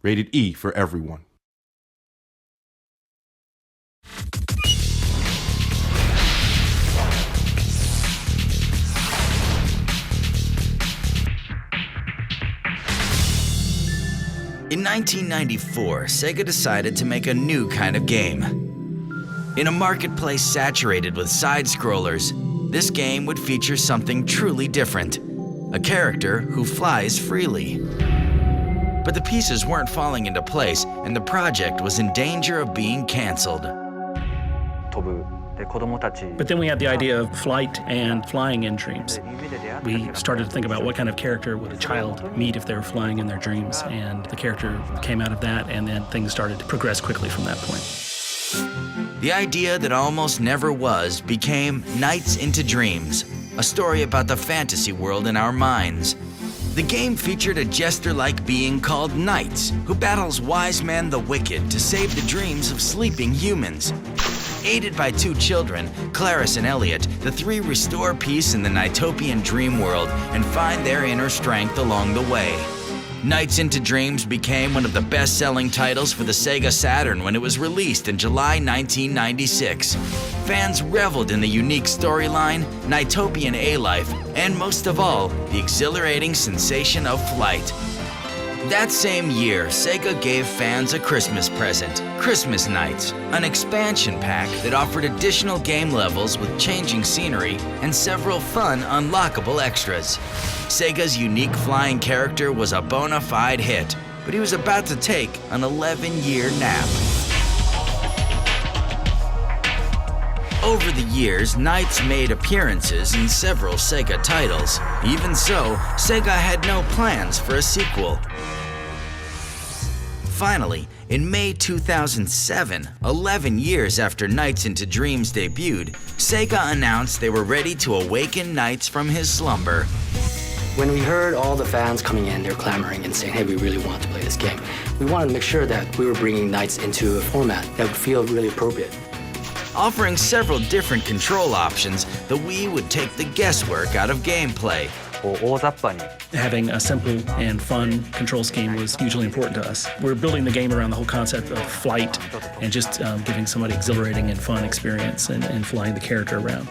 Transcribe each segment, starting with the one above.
Rated E for everyone. In 1994, Sega decided to make a new kind of game. In a marketplace saturated with side-scrollers, this game would feature something truly different, a character who flies freely. But the pieces weren't falling into place, and the project was in danger of being canceled. But then we had the idea of flight and flying in dreams. We started to think about what kind of character would a child meet if they were flying in their dreams, and the character came out of that, and then things started to progress quickly from that point. The idea that almost never was became Nights into Dreams, a story about the fantasy world in our minds. The game featured a jester-like being called Nights, who battles wise men the wicked to save the dreams of sleeping humans. Aided by two children, Claris and Elliot, the three restore peace in the Nightopian dream world and find their inner strength along the way. Nights into Dreams became one of the best-selling titles for the Sega Saturn when it was released in July 1996. Fans reveled in the unique storyline, Nightopian A-life, and most of all, the exhilarating sensation of flight. That same year, Sega gave fans a Christmas present, Christmas Nights, an expansion pack that offered additional game levels with changing scenery and several fun unlockable extras. Sega's unique flying character was a bona fide hit, but he was about to take an 11-year nap. Over the years, Nights made appearances in several Sega titles. Even so, Sega had no plans for a sequel. Finally, in May 2007, 11 years after Nights into Dreams debuted, Sega announced they were ready to awaken Nights from his slumber. When we heard all the fans coming in, they're clamoring and saying, hey, we really want to play this game, we wanted to make sure that we were bringing Nights into a format that would feel really appropriate. Offering several different control options, the Wii would take the guesswork out of gameplay. Having a simple and fun control scheme was hugely important to us. We're building the game around the whole concept of flight and just giving somebody exhilarating and fun experience and flying the character around.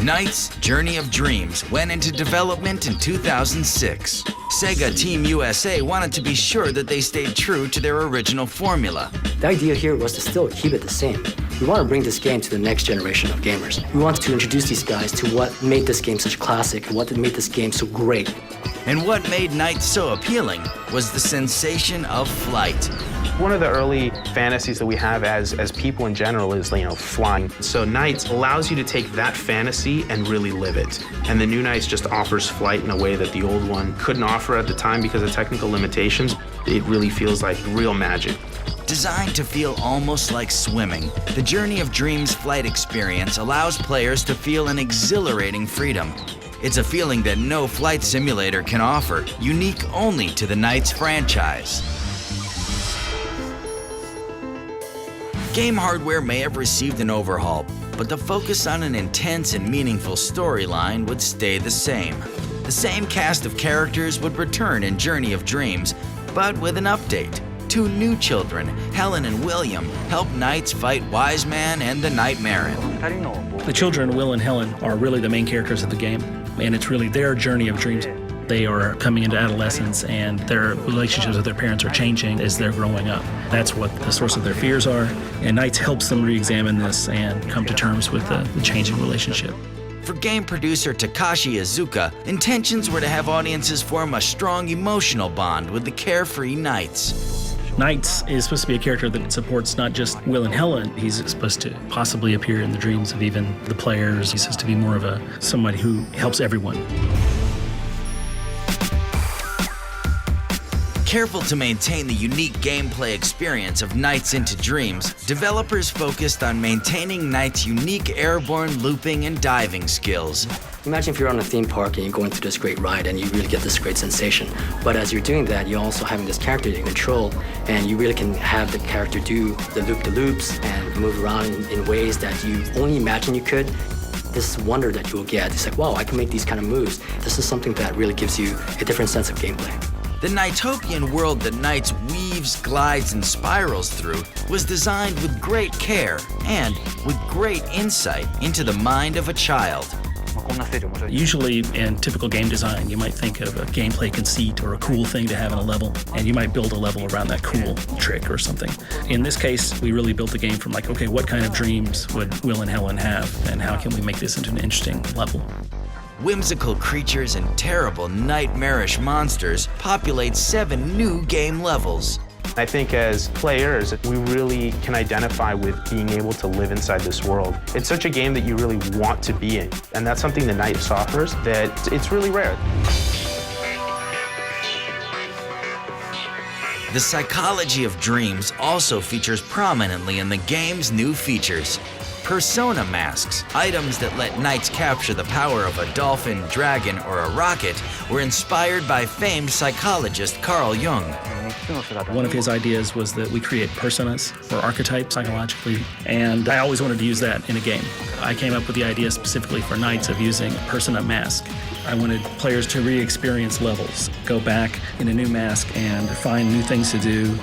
Nights Journey of Dreams went into development in 2006. Sega Team USA wanted to be sure that they stayed true to their original formula. The idea here was to still keep it the same. We want to bring this game to the next generation of gamers. We wanted to introduce these guys to what made this game such a classic and what made this game so great. And what made Nights so appealing was the sensation of flight. One of the early fantasies that we have as people in general is, flying. So Nights allows you to take that fantasy and really live it. And the new Nights just offers flight in a way that the old one couldn't offer at the time because of technical limitations. It really feels like real magic. Designed to feel almost like swimming, the Journey of Dreams flight experience allows players to feel an exhilarating freedom. It's a feeling that no flight simulator can offer, unique only to the Nights franchise. Game hardware may have received an overhaul, but the focus on an intense and meaningful storyline would stay the same. The same cast of characters would return in Journey of Dreams, but with an update. Two new children, Helen and William, help Nights fight Wise Man and the Nightmare. The children, Will and Helen, are really the main characters of the game, and it's really their journey of dreams. They are coming into adolescence, and their relationships with their parents are changing as they're growing up. That's what the source of their fears are, and Nights helps them re-examine this and come to terms with the changing relationship. For game producer Takashi Iizuka, intentions were to have audiences form a strong emotional bond with the carefree Nights. Nights is supposed to be a character that supports not just Will and Helen. He's supposed to possibly appear in the dreams of even the players. He's supposed to be more of somebody who helps everyone. Careful to maintain the unique gameplay experience of Nights into Dreams, developers focused on maintaining Nights' unique airborne looping and diving skills. Imagine if you're on a theme park and you're going through this great ride and you really get this great sensation. But as you're doing that, you're also having this character you control, and you really can have the character do the loop-de-loops and move around in ways that you only imagine you could. This wonder that you will get, it's like, wow, I can make these kind of moves. This is something that really gives you a different sense of gameplay. The Nightopian world that Nights weaves, glides, and spirals through was designed with great care and with great insight into the mind of a child. Usually in typical game design, you might think of a gameplay conceit or a cool thing to have in a level, and you might build a level around that cool trick or something. In this case, we really built the game from like, okay, what kind of dreams would Will and Helen have, and how can we make this into an interesting level? Whimsical creatures and terrible nightmarish monsters populate 7 new game levels. I think as players, we really can identify with being able to live inside this world. It's such a game that you really want to be in, and that's something that NiGHTS offers that it's really rare. The psychology of dreams also features prominently in the game's new features. Persona masks, items that let Knights capture the power of a dolphin, dragon, or a rocket, were inspired by famed psychologist Carl Jung. One of his ideas was that we create personas or archetypes psychologically, and I always wanted to use that in a game. I came up with the idea specifically for Knights of using a persona mask. I wanted players to re-experience levels, go back in a new mask and find new things to do.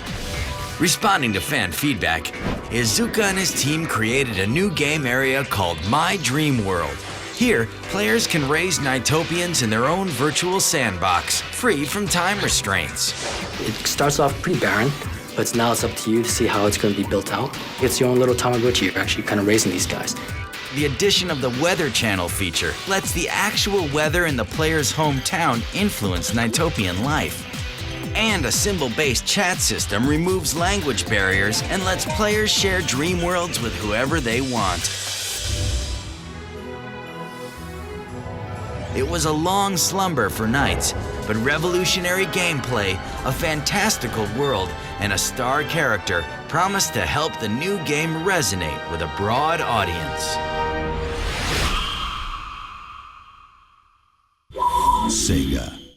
Responding to fan feedback, Iizuka and his team created a new game area called My Dream World. Here, players can raise Nightopians in their own virtual sandbox, free from time restraints. It starts off pretty barren, but now it's up to you to see how it's going to be built out. It's your own little Tamagotchi. You're actually kind of raising these guys. The addition of the Weather Channel feature lets the actual weather in the player's hometown influence Nightopian life. And a symbol-based chat system removes language barriers and lets players share dream worlds with whoever they want. It was a long slumber for Knights, but revolutionary gameplay, a fantastical world, and a star character promised to help the new game resonate with a broad audience. Sega.